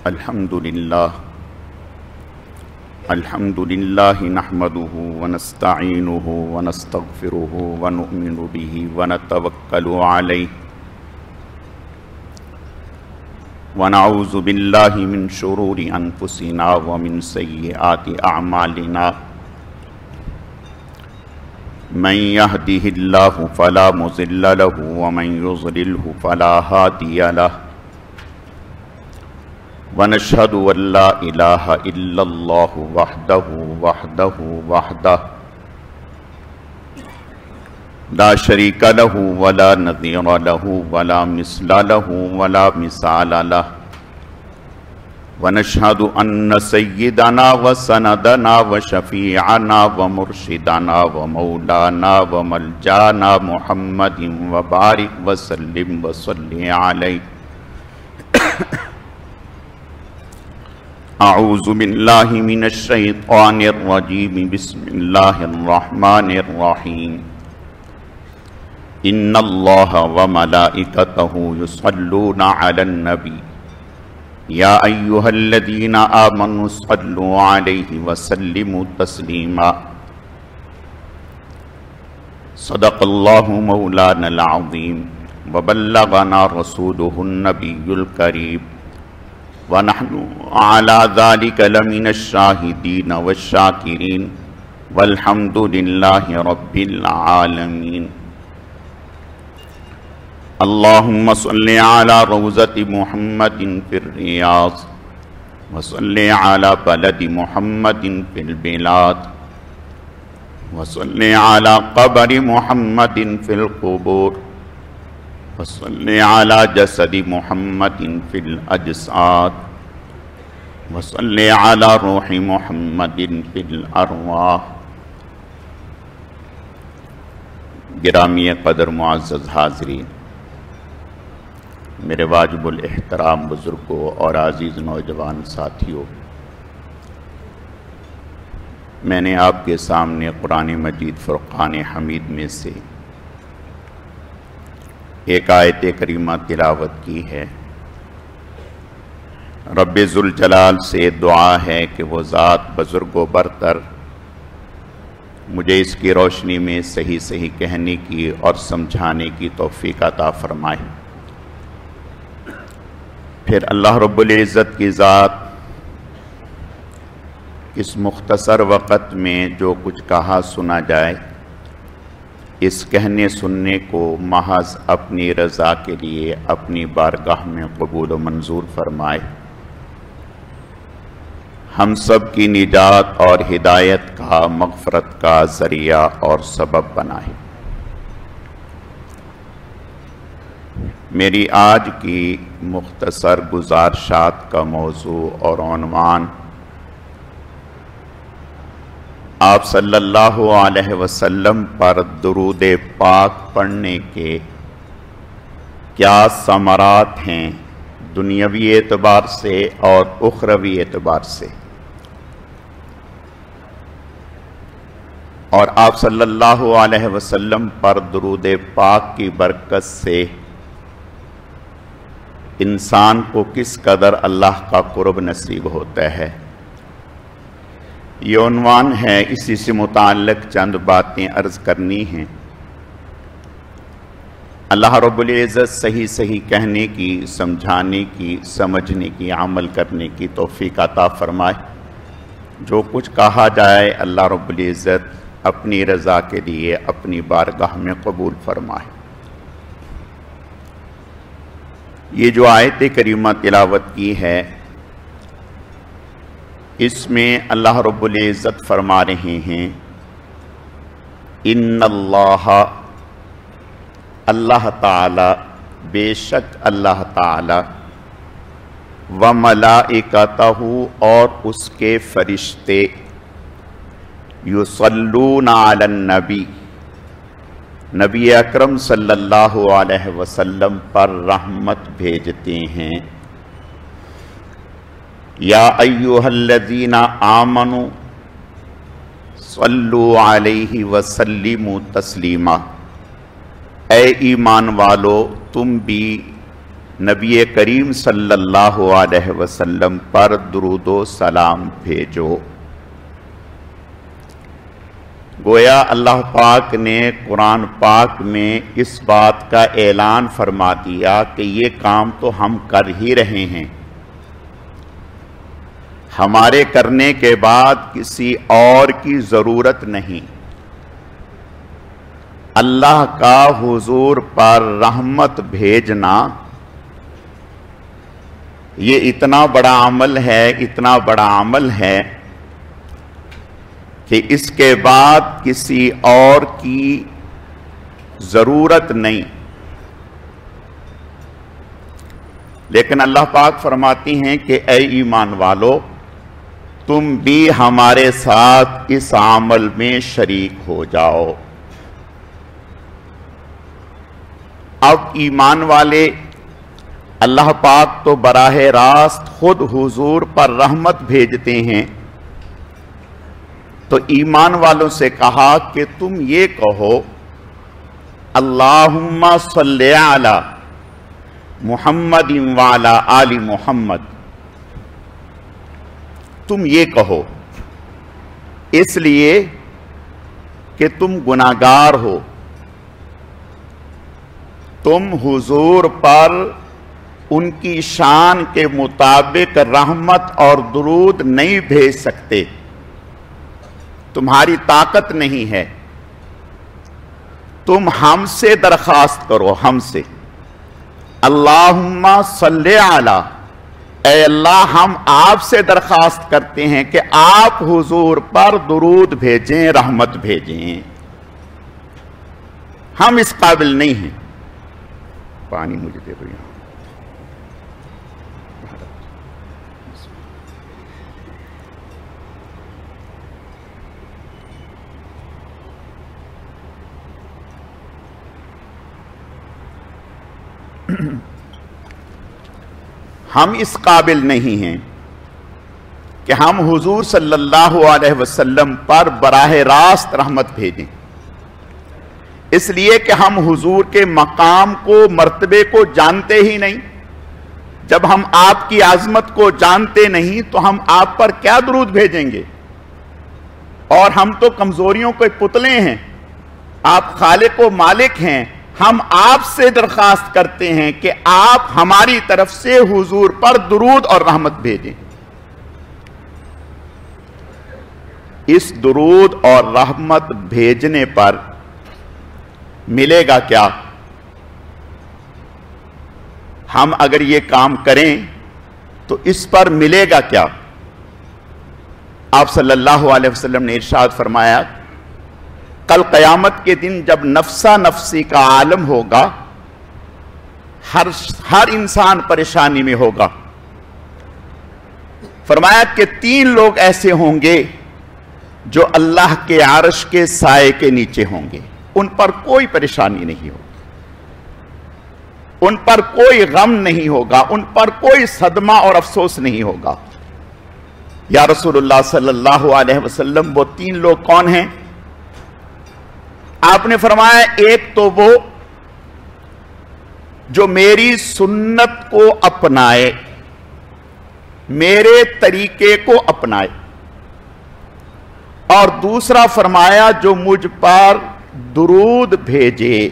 الحمد لله نحمده ونستعينه ونستغفره ونؤمن به ونتوكل عليه ونعوذ بالله من شرور أنفسنا ومن سيئات أعمالنا من يهده الله فلا مضل له ومن يضلله فلا هادي له ونشهد أن لا إله إلا الله وحده لا شريك له ولا نظير له ولا مثل له ولا مثال له ونشهد أن سيدنا وسندنا وشفيعنا ومرشدنا ومولانا وملجانا محمد وبارك وسلم وصل عليه أعوذ بالله من الشيطان الرجيم بسم الله الرحمن الرحيم إن الله وملائكته يصلون على النبي يا أيها الذين آمنوا صلوا عليه وسلموا تسليما صدق الله مولانا العظيم وبلغنا رسوله النبي الكريم ونحن على ذلك لمن الشاهدين والشاكرين والحمد لله رب العالمين اللهم صل على روضة محمد في الرياض وصل على بلد محمد في البلاد وصل على قبر محمد في القبور وصل على جسد محمد في الأجساد وصل على روح محمد في الأرواح گرامی قدر معزز حاضرین، میرے واجب الاحترام بزرگوں اور عزیز نوجوان ساتھیوں، میں نے آپ کے سامنے قرآن مجید فرقان حمید میں سے ایک آیت کریمہ تلاوت کی ہے۔ رب ذوالجلال سے دعا ہے کہ وہ ذات بزرگ و برتر مجھے اس کی روشنی میں صحیح کہنے کی اور سمجھانے کی توفیق عطا فرمائے۔ پھر اللہ رب العزت کی ذات اس مختصر وقت میں جو کچھ کہا سنا جائے، اس کہنے سننے کو محض اپنی رضا کے لیے اپنی بارگاہ میں قبول و منظور فرمائے، ہم سب کی نجات اور ہدایت کا، مغفرت کا ذریعہ اور سبب بنائے۔ میری آج کی مختصر گزارشات کا موضوع اور عنوان آپ صلی اللہ علیہ وسلم پر درود پاک پڑھنے کے کیا ثمرات ہیں دنیاوی اعتبار سے اور اخروی اعتبار سے، اور آپ صلی اللہ علیہ وسلم پر درود پاک کی برکت سے انسان کو کس قدر اللہ کا قرب نصیب ہوتا ہے، یہ عنوان ہے۔ اسی سے متعلق چند باتیں عرض کرنی ہیں۔ اللہ رب العزت صحیح کہنے کی، سمجھانے کی، سمجھنے کی، عمل کرنے کی توفیق عطا فرمائے۔ جو کچھ کہا جائے اللہ رب العزت اپنی رضا کے لیے اپنی بارگاہ میں قبول فرمائے۔ یہ جو آیت کریمہ تلاوت کی ہے، اس میں اللہ رب العزت فرما رہے ہیں ان اللہ تعالی، بے شک اللہ تعالی، وملائکتہ، اور اس کے فرشتے، یصلون علی النبی، نبی اکرم صلی اللہ علیہ وسلم پر رحمت بھیجتے ہیں۔ یا ایھا الذین آمنوا صلوا علیہ وسلموا تسلیما، اے ایمان والو تم بھی نبی کریم صلی اللہ علیہ وسلم پر درود و سلام بھیجو۔ گویا اللہ پاک نے قرآن پاک میں اس بات کا اعلان فرما دیا کہ یہ کام تو ہم کر ہی رہے ہیں، ہمارے کرنے کے بعد کسی اور کی ضرورت نہیں۔ اللہ کا حضور پر رحمت بھیجنا یہ اتنا بڑا عمل ہے، اتنا بڑا عمل ہے کہ اس کے بعد کسی اور کی ضرورت نہیں۔ لیکن اللہ پاک فرماتی ہیں کہ اے ایمان والو، تم بھی ہمارے ساتھ اس عمل میں شریک ہو جاؤ۔ اب ایمان والے اللہ پاک تو براہ راست خود حضور پر رحمت بھیجتے ہیں، تو ایمان والوں سے کہا کہ تم یہ کہو اللہم صلی علی محمد وعلی آل محمد، تم یہ کہو اس لیے کہ تم گناہگار ہو، تم حضور پر ان کی شان کے مطابق رحمت اور درود نہیں بھیج سکتے، تمہاری طاقت نہیں ہے، تم ہم سے درخواست کرو، ہم سے اللہم صلی علی، اے اللہ ہم آپ سے درخواست کرتے ہیں کہ آپ حضور پر درود بھیجیں، رحمت بھیجیں، ہم اس قابل نہیں ہیں۔ پانی مجھے دے دو یہاں۔ ہم اس قابل نہیں ہیں کہ ہم حضور صلی اللہ علیہ وسلم پر براہ راست رحمت بھیجیں، اس لیے کہ ہم حضور کے مقام کو، مرتبے کو جانتے ہی نہیں۔ جب ہم آپ کی عظمت کو جانتے نہیں تو ہم آپ پر کیا درود بھیجیں گے؟ اور ہم تو کمزوریوں کے پتلے ہیں، آپ خالق و مالک ہیں، ہم آپ سے درخواست کرتے ہیں کہ آپ ہماری طرف سے حضور پر درود اور رحمت بھیجیں۔ اس درود اور رحمت بھیجنے پر ملے گا کیا؟ ہم اگر یہ کام کریں تو اس پر ملے گا کیا؟ آپ صلی اللہ علیہ وسلم نے ارشاد فرمایا، کل قیامت کے دن جب نفسا نفسی کا عالم ہوگا، ہر انسان پریشانی میں ہوگا، فرمایا کہ 3 لوگ ایسے ہوں گے جو اللہ کے عرش کے سائے کے نیچے ہوں گے، ان پر کوئی پریشانی نہیں ہوگی، ان پر کوئی غم نہیں ہوگا، ان پر کوئی صدمہ اور افسوس نہیں ہوگا۔ یا رسول اللہ صلی اللہ علیہ وسلم وہ 3 لوگ کون ہیں؟ آپ نے فرمایا ایک تو وہ جو میری سنت کو اپنائے، میرے طریقے کو اپنائے، اور دوسرا فرمایا جو مجھ پر درود بھیجے،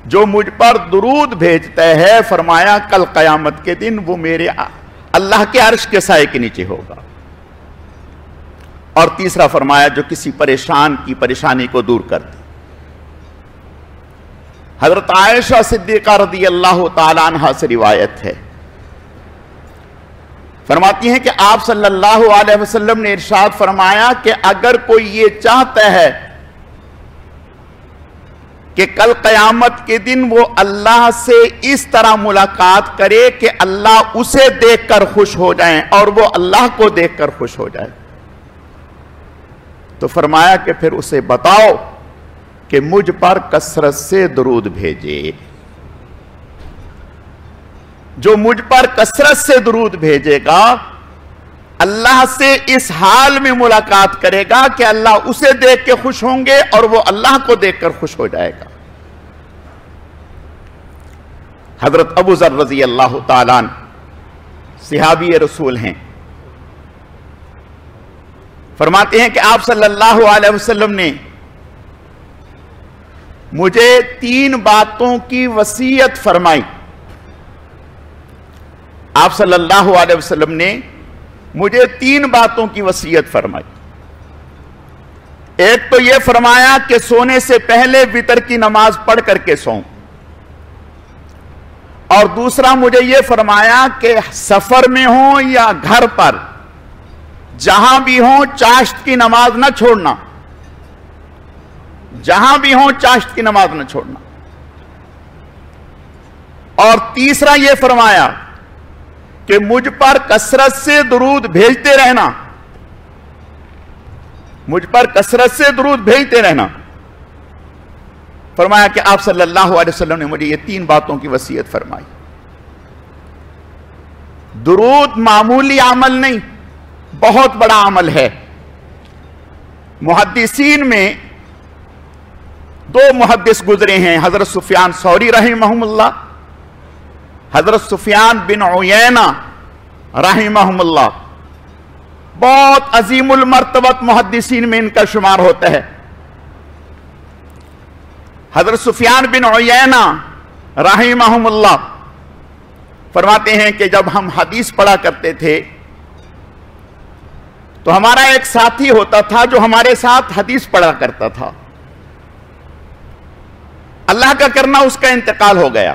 جو مجھ پر درود بھیجتا ہے، فرمایا کل قیامت کے دن وہ میرے اللہ کے عرش کے سائے کے نیچے ہوگا۔ اور تیسرا فرمایا جو کسی پریشان کی پریشانی کو دور کر دے۔ حضرت عائشہ صدیقہ رضی اللہ تعالیٰ عنہ سے روایت ہے، فرماتی ہیں کہ آپ صلی اللہ علیہ وسلم نے ارشاد فرمایا کہ اگر کوئی یہ چاہتا ہے کہ کل قیامت کے دن وہ اللہ سے اس طرح ملاقات کرے کہ اللہ اسے دیکھ کر خوش ہو جائیں اور وہ اللہ کو دیکھ کر خوش ہو جائے، تو فرمایا کہ پھر اسے بتاؤ کہ مجھ پر کثرت سے درود بھیجے۔ جو مجھ پر کثرت سے درود بھیجے گا، اللہ سے اس حال میں ملاقات کرے گا کہ اللہ اسے دیکھ کے خوش ہوں گے اور وہ اللہ کو دیکھ کر خوش ہو جائے گا۔ حضرت ابو ذر رضی اللہ تعالیٰ عنہ صحابی رسول ہیں، فرماتے ہیں کہ آپ صلی اللہ علیہ وسلم نے مجھے 3 باتوں کی وصیت فرمائی. آپ صلی اللہ علیہ وسلم نے مجھے 3 باتوں کی وصیت فرمائی. ایک تو یہ فرمایا کہ سونے سے پہلے وتر کی نماز پڑھ کر کے سوؤں، اور دوسرا مجھے یہ فرمایا کہ سفر میں ہوں یا گھر پر جہاں بھی ہوں چاشت کی نماز نہ چھوڑنا، جہاں بھی ہوں چاشت کی نماز نہ چھوڑنا. اور تیسرا یہ فرمایا کہ مجھ پر کثرت سے درود بھیجتے رہنا، مجھ پر کثرت سے درود بھیجتے رہنا. فرمایا کہ آپ صلی اللہ علیہ وسلم نے مجھے یہ 3 باتوں کی وصیت فرمائی. درود معمولی عمل نہیں، بہت بڑا عمل ہے. محدثین میں 2 محدث گزرے ہیں، حضرت سفیان ثوری رحمہم اللہ، حضرت سفیان بن عیینہ رحمہم اللہ. بہت عظیم المرتبت محدثین میں ان کا شمار ہوتا ہے. حضرت سفیان بن عیینہ رحمہم اللہ فرماتے ہیں کہ جب ہم حدیث پڑھا کرتے تھے تو ہمارا ایک ساتھی ہوتا تھا جو ہمارے ساتھ حدیث پڑھا کرتا تھا. اللہ کا کرنا اس کا انتقال ہو گیا.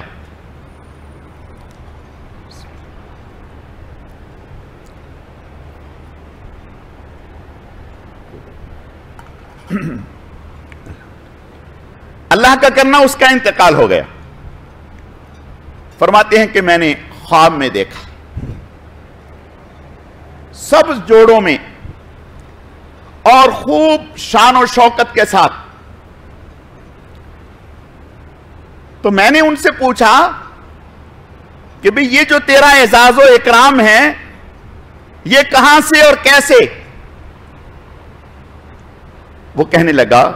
اللہ کا کرنا اس کا انتقال ہو گیا. فرماتے ہیں کہ میں نے خواب میں دیکھا سبز جوڑوں میں اور خوب شان و شوکت کے ساتھ. تو میں نے ان سے پوچھا کہ بھئی یہ جو تیرا اعزاز و اکرام ہے یہ کہاں سے اور کیسے؟ وہ کہنے لگا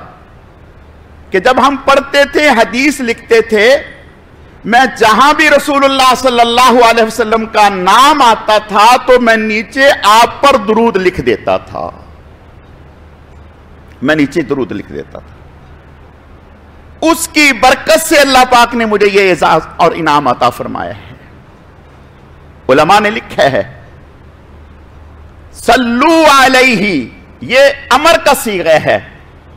کہ جب ہم پڑھتے تھے حدیث لکھتے تھے میں جہاں بھی رسول اللہ صلی اللہ علیہ وسلم کا نام آتا تھا تو میں نیچے آپ پر درود لکھ دیتا تھا، میں نیچے درود لکھ دیتا تھا. اس کی برکت سے اللہ پاک نے مجھے یہ اعزاز اور انعام عطا فرمایا ہے. علماء نے لکھا ہے صلو علیہ، یہ امر کا صیغہ ہے.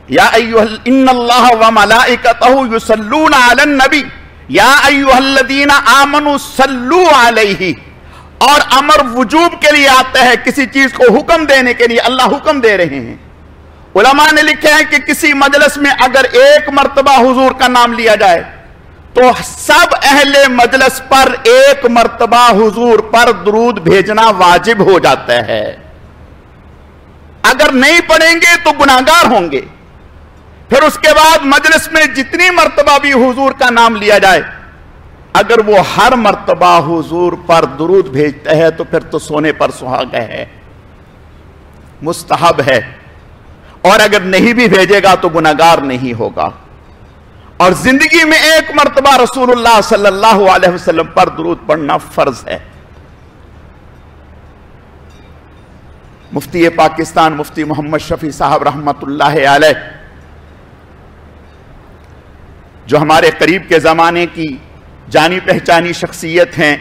یا ایھا ان اللہ وملائکتہ یصلون علی النبی یا ایھا الذین آمنوا صلو علیہ. اور امر وجوب کے لیے آتا ہے، کسی چیز کو حکم دینے کے لیے اللہ حکم دے رہے ہیں. علماء نے لکھا ہے کہ کسی مجلس میں اگر 1 مرتبہ حضور کا نام لیا جائے تو سب اہل مجلس پر 1 مرتبہ حضور پر درود بھیجنا واجب ہو جاتا ہے. اگر نہیں پڑھیں گے تو گناہگار ہوں گے. پھر اس کے بعد مجلس میں جتنی مرتبہ بھی حضور کا نام لیا جائے اگر وہ ہر مرتبہ حضور پر درود بھیجتا ہے تو پھر تو سونے پر سہاگا ہے، مستحب ہے. اور اگر نہیں بھی بھیجے گا تو گناہگار نہیں ہوگا. اور زندگی میں 1 مرتبہ رسول اللہ صلی اللہ علیہ وسلم پر درود پڑھنا فرض ہے. مفتی پاکستان مفتی محمد شفیع صاحب رحمت اللہ علیہ جو ہمارے قریب کے زمانے کی جانی پہچانی شخصیت ہیں،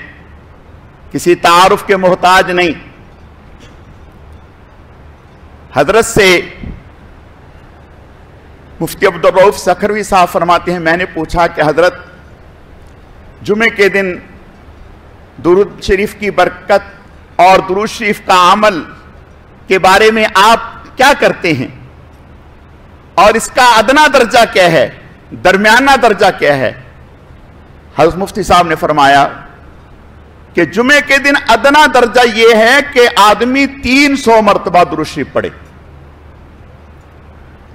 کسی تعارف کے محتاج نہیں. حضرت سے مفتی عبدالرؤف سکھروی صاحب فرماتے ہیں میں نے پوچھا کہ حضرت جمعے کے دن درود شریف کی برکت اور درود شریف کا عمل کے بارے میں آپ کیا کرتے ہیں اور اس کا ادنا درجہ کیا ہے، درمیانہ درجہ کیا ہے؟ حضرت مفتی صاحب نے فرمایا کہ جمعے کے دن ادنا درجہ یہ ہے کہ آدمی 300 مرتبہ درود شریف پڑھے،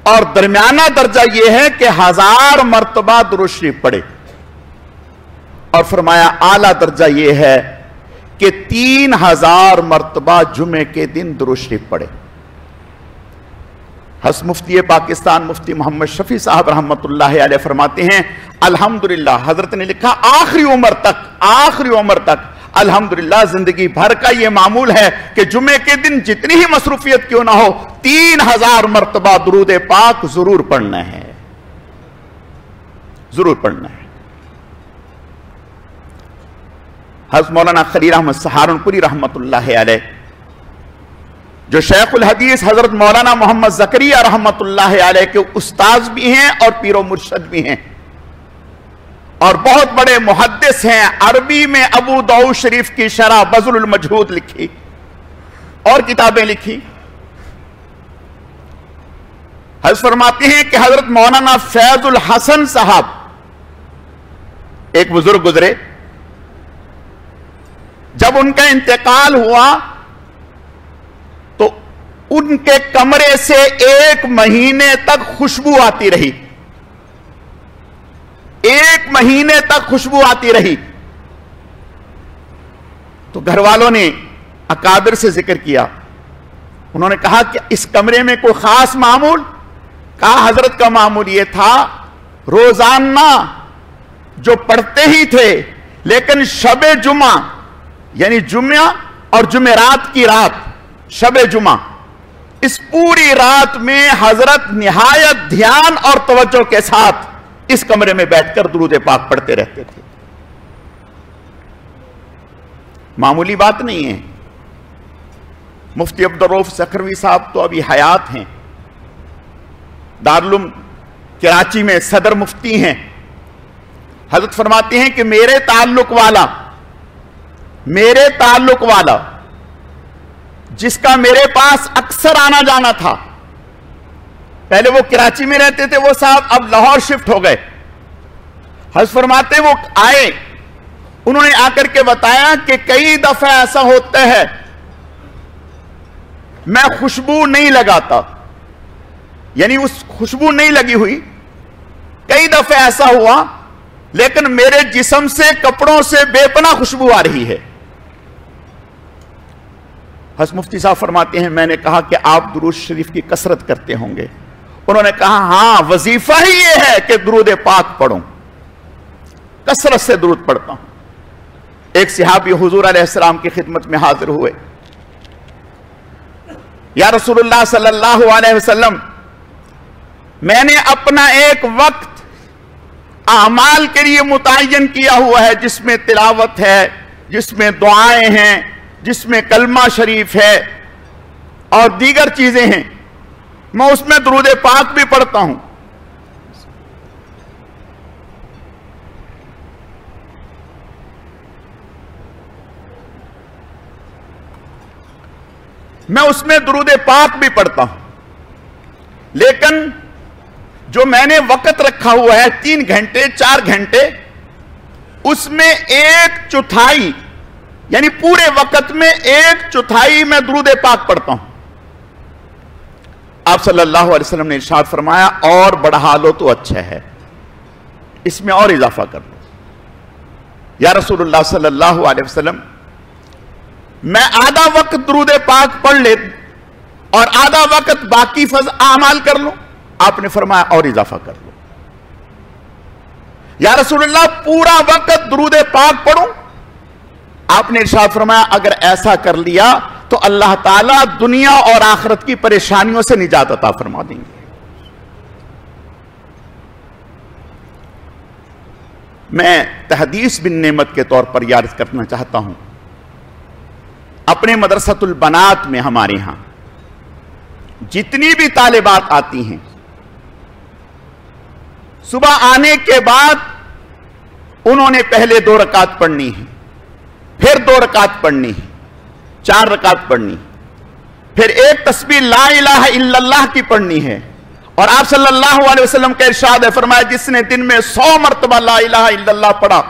اور درمیانہ درجہ یہ ہے کہ 1000 مرتبہ درود شریف پڑھے، اور فرمایا اعلیٰ درجہ یہ ہے کہ 3000 مرتبہ جمعے کے دن درود شریف پڑھے. حضرت مفتی پاکستان مفتی محمد شفیع صاحب رحمۃ اللہ علیہ فرماتے ہیں الحمدللہ، حضرت نے لکھا آخری عمر تک الحمدللہ زندگی بھر کا یہ معمول ہے کہ جمعے کے دن جتنی ہی مصروفیت کیوں نہ ہو 3000 مرتبہ درود پاک ضرور پڑھنا ہے، ضرور پڑھنا ہے۔ حضرت مولانا خلیل احمد سہارنپوری رحمۃ اللہ علیہ جو شیخ الحدیث حضرت مولانا محمد زکریا رحمۃ اللہ علیہ کے استاذ بھی ہیں اور پیر و مرشد بھی ہیں اور بہت بڑے محدث ہیں، عربی میں ابو داؤد شریف کی شرح بذل المجہود لکھی اور کتابیں لکھی۔ حضرت فرماتے ہیں کہ حضرت مولانا فیض الحسن صاحب ایک بزرگ گزرے، جب ان کا انتقال ہوا تو ان کے کمرے سے 1 مہینے تک خوشبو آتی رہی، 1 مہینے تک خوشبو آتی رہی۔ تو گھر والوں نے اکابر سے ذکر کیا، انہوں نے کہا کہ اس کمرے میں کوئی خاص معمول؟ کہا حضرت کا معمول یہ تھا روزانہ جو پڑھتے ہی تھے، لیکن شب جمعہ یعنی جمعہ اور جمعرات کی رات، شب جمعہ، اس پوری رات میں حضرت نہایت دھیان اور توجہ کے ساتھ اس کمرے میں بیٹھ کر درود پاک پڑھتے رہتے تھے۔ معمولی بات نہیں ہے۔ مفتی عبدالرؤف سکھروی صاحب تو ابھی حیات ہیں، دارالعلوم کراچی میں صدر مفتی ہیں۔ حضرت فرماتے ہیں کہ میرے تعلق والا جس کا میرے پاس اکثر آنا جانا تھا، پہلے وہ کراچی میں رہتے تھے، وہ صاحب اب لاہور شفٹ ہو گئے۔ حضرت فرماتے وہ آئے، انہوں نے آ کر کے بتایا کہ کئی دفعہ ایسا ہوتا ہے میں خوشبو نہیں لگاتا، یعنی اس خوشبو نہیں لگی ہوئی، کئی دفعہ ایسا ہوا لیکن میرے جسم سے کپڑوں سے بے پناہ خوشبو آ رہی ہے۔ حضرت مفتی صاحب فرماتے ہیں میں نے کہا کہ آپ درود شریف کی کثرت کرتے ہوں گے؟ انہوں نے کہا ہاں، وظیفہ ہی یہ ہے کہ درود پاک پڑھوں، کثرت سے درود پڑھتا ہوں۔ ایک صحابی حضور علیہ السلام کی خدمت میں حاضر ہوئے، یا رسول اللہ صلی اللہ علیہ وسلم، میں نے اپنا ایک وقت اعمال کے لیے متعین کیا ہوا ہے، جس میں تلاوت ہے، جس میں دعائیں ہیں، جس میں کلمہ شریف ہے اور دیگر چیزیں ہیں، میں اس میں درود پاک بھی پڑھتا ہوں۔ میں اس میں درود پاک بھی پڑھتا ہوں، لیکن جو میں نے وقت رکھا ہوا ہے 3 گھنٹے 4 گھنٹے، اس میں 1/4 یعنی پورے وقت میں 1/4 میں درود پاک پڑھتا ہوں۔ آپ صلی اللہ علیہ وسلم نے ارشاد فرمایا اور بڑھا لو تو اچھا ہے، اس میں اور اضافہ کر لو۔ یا رسول اللہ صلی اللہ علیہ وسلم، میں آدھا وقت درود پاک پڑھ لے اور آدھا وقت باقی اعمال کر لوں؟ آپ نے فرمایا اور اضافہ کر لو۔ یا رسول اللہ پورا وقت درود پاک پڑھوں؟ آپ نے ارشاد فرمایا اگر ایسا کر لیا تو اللہ تعالیٰ دنیا اور آخرت کی پریشانیوں سے نجات عطا فرما دیں گے۔ میں تحدیث بن نعمت کے طور پر یاد کرنا چاہتا ہوں، اپنے مدرسۃ البنات میں ہمارے ہاں جتنی بھی طالبات آتی ہیں، صبح آنے کے بعد انہوں نے پہلے 2 رکعت پڑھنی ہے، پھر 2 رکعت پڑھنی ہے، 4 رکعت پڑھنی، پھر ایک تسبیح لا الہ الا اللہ کی پڑھنی ہے، اور آپ صلی اللہ علیہ وسلم کا ارشاد ہے، فرمایا جس نے دن میں 100 مرتبہ لا الہ الا اللہ پڑھا،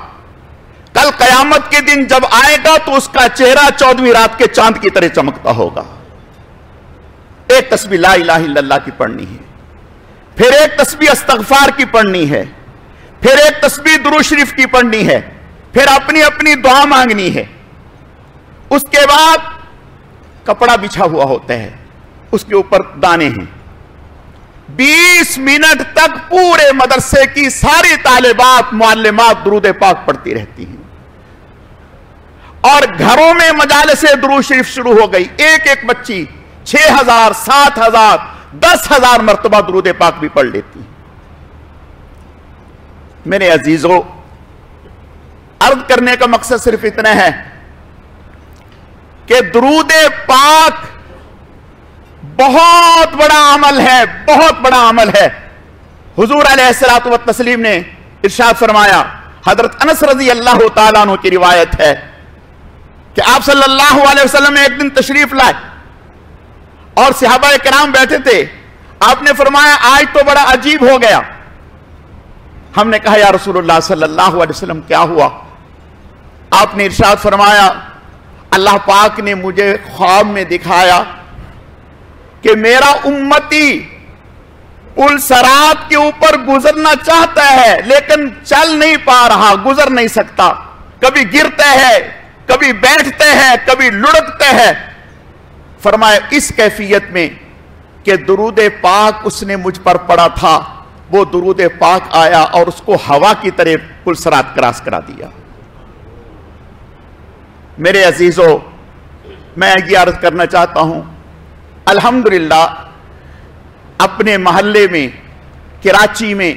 کل قیامت کے دن جب آئے گا تو اس کا چہرہ 14ویں رات کے چاند کی طرح چمکتا ہوگا۔ ایک تسبیح لا الہ الا اللہ کی پڑھنی ہے، پھر ایک تسبیح استغفار کی پڑھنی ہے، پھر ایک تسبیح درود شریف کی پڑھنی ہے، پھر اپنی اپنی دعا مانگنی ہے۔ اس کے بعد کپڑا بچھا ہوا ہوتا ہے، اس کے اوپر دانے ہیں، 20 منٹ تک پورے مدرسے کی ساری طالبات معلمات درود پاک پڑھتی رہتی ہیں، اور گھروں میں مجالس درود شریف شروع ہو گئی. ایک ایک بچی 6000 7000 10,000 مرتبہ درود پاک بھی پڑھ لیتی. میرے عزیزوں، عرض کرنے کا مقصد صرف اتنا ہے کہ درود پاک بہت بڑا عمل ہے، بہت بڑا عمل ہے. حضور علیہ الصلوۃ والتسلیم نے ارشاد فرمایا، حضرت انس رضی اللہ تعالیٰ عنہ کی روایت ہے کہ آپ صلی اللہ علیہ وسلم ایک دن تشریف لائے اور صحابہ کرام بیٹھے تھے. آپ نے فرمایا آج تو بڑا عجیب ہو گیا. ہم نے کہا یا رسول اللہ صلی اللہ علیہ وسلم کیا ہوا؟ آپ نے ارشاد فرمایا اللہ پاک نے مجھے خواب میں دکھایا کہ میرا امتی پل صراط کے اوپر گزرنا چاہتا ہے لیکن چل نہیں پا رہا، گزر نہیں سکتا. کبھی گرتا ہے، کبھی بیٹھتے ہیں، کبھی لڑکتے ہیں. فرمایا اس کیفیت میں کہ درود پاک اس نے مجھ پر پڑا تھا، وہ درود پاک آیا اور اس کو ہوا کی طرح پل صراط کراس کرا دیا. میرے عزیزوں، میں یہ عرض کرنا چاہتا ہوں، الحمدللہ اپنے محلے میں، کراچی میں،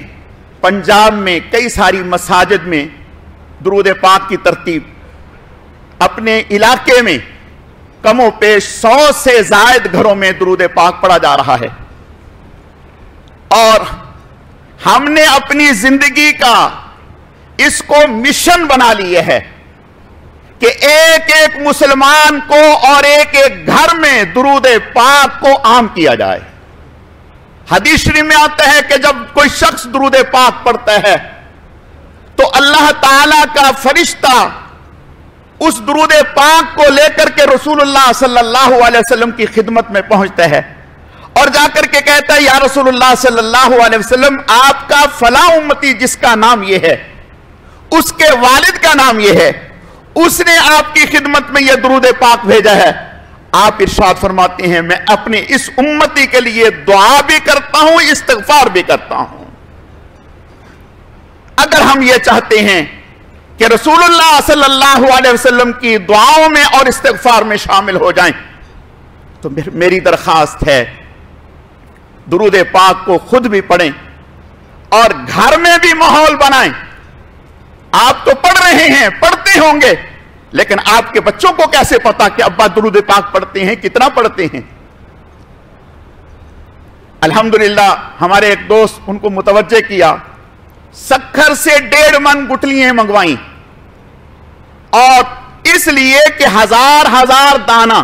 پنجاب میں کئی ساری مساجد میں درود پاک کی ترتیب، اپنے علاقے میں کم و پیش 100 سے زائد گھروں میں درود پاک پڑھا جا رہا ہے. اور ہم نے اپنی زندگی کا اس کو مشن بنا لیے ہے کہ ایک ایک مسلمان کو اور ایک ایک گھر میں درود پاک کو عام کیا جائے. حدیث شریف میں آتا ہے کہ جب کوئی شخص درود پاک پڑھتا ہے تو اللہ تعالی کا فرشتہ اس درود پاک کو لے کر کے رسول اللہ صلی اللہ علیہ وسلم کی خدمت میں پہنچتا ہے اور جا کر کے کہتا ہے یا رسول اللہ صلی اللہ علیہ وسلم آپ کا فلاں امتی جس کا نام یہ ہے، اس کے والد کا نام یہ ہے، اس نے آپ کی خدمت میں یہ درود پاک بھیجا ہے. آپ ارشاد فرماتے ہیں میں اپنے اس امتی کے لیے دعا بھی کرتا ہوں، استغفار بھی کرتا ہوں. اگر ہم یہ چاہتے ہیں کہ رسول اللہ صلی اللہ علیہ وسلم کی دعاؤں میں اور استغفار میں شامل ہو جائیں تو میری درخواست ہے درود پاک کو خود بھی پڑھیں اور گھر میں بھی ماحول بنائیں. آپ تو پڑھ رہے ہیں، پڑھتے ہوں گے، لیکن آپ کے بچوں کو کیسے پتا کہ ابا درود پاک پڑھتے ہیں، کتنا پڑھتے ہیں؟ الحمدللہ ہمارے ایک دوست ان کو متوجہ کیا، سکھر سے 1.5 من گٹلیاں منگوائیں، اور اس لیے کہ ہزار دانہ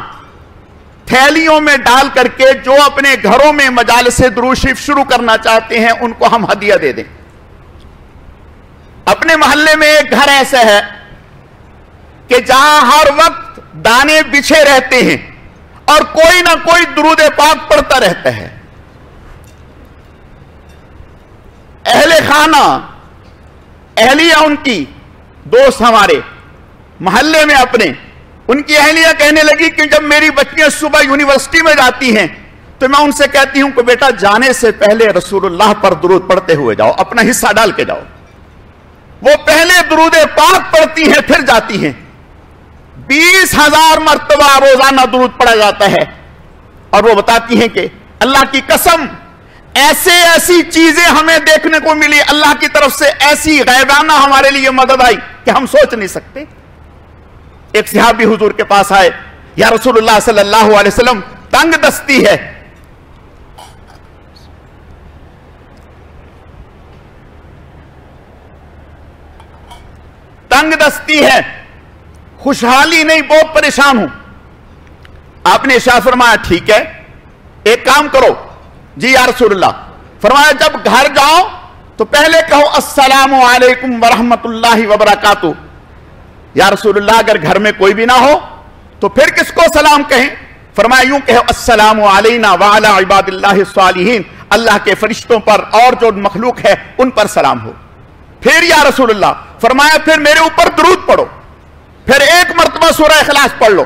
تھیلیوں میں ڈال کر کے جو اپنے گھروں میں مجالس درود شریف شروع کرنا چاہتے ہیں ان کو ہم ہدیہ دے دیں. اپنے محلے میں ایک گھر ایسا ہے کہ جہاں ہر وقت دانے بچھے رہتے ہیں اور کوئی نہ کوئی درود پاک پڑھتا رہتا ہے. اہل خانہ، اہلیہ ان کی دوست ہمارے محلے میں اپنے، ان کی اہلیہ کہنے لگی کہ جب میری بچیاں صبح یونیورسٹی میں جاتی ہیں تو میں ان سے کہتی ہوں کہ بیٹا جانے سے پہلے رسول اللہ پر درود پڑھتے ہوئے جاؤ، اپنا حصہ ڈال کے جاؤ. وہ پہلے درود پاک پڑھتی ہیں پھر جاتی ہیں. 20,000 مرتبہ روزانہ درود پڑھا جاتا ہے، اور وہ بتاتی ہیں کہ اللہ کی قسم ایسی چیزیں ہمیں دیکھنے کو ملی، اللہ کی طرف سے ایسی غیبانہ ہمارے لیے مدد آئی کہ ہم سوچ نہیں سکتے. ایک صحابی حضور کے پاس آئے، یا رسول اللہ صلی اللہ علیہ وسلم تنگ دستی ہے. تنگ دستی ہے، خوشحالی نہیں، بہت پریشان ہوں. آپ نے ارشاد فرمایا ٹھیک ہے ایک کام کرو. جی یا رسول اللہ. فرمایا جب گھر جاؤ تو پہلے کہو السلام علیکم ورحمت اللہ وبرکاتہ. یا رسول اللہ اگر گھر میں کوئی بھی نہ ہو تو پھر کس کو سلام کہیں؟ فرمایا یوں کہو السلام علینا وعلی عباد اللہ الصالحین، اللہ کے فرشتوں پر اور جو مخلوق ہے ان پر سلام ہو. پھر یا رسول اللہ فرمایا پھر میرے اوپر درود پڑھو، پھر ایک مرتبہ سورہ اخلاص پڑھ لو.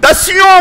10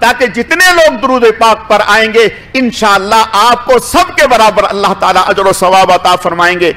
تاکہ جتنے لوگ درود پاک پر آئیں گے انشاءاللہ آپ کو سب کے برابر اللہ تعالیٰ اجر و ثواب عطا فرمائیں گے.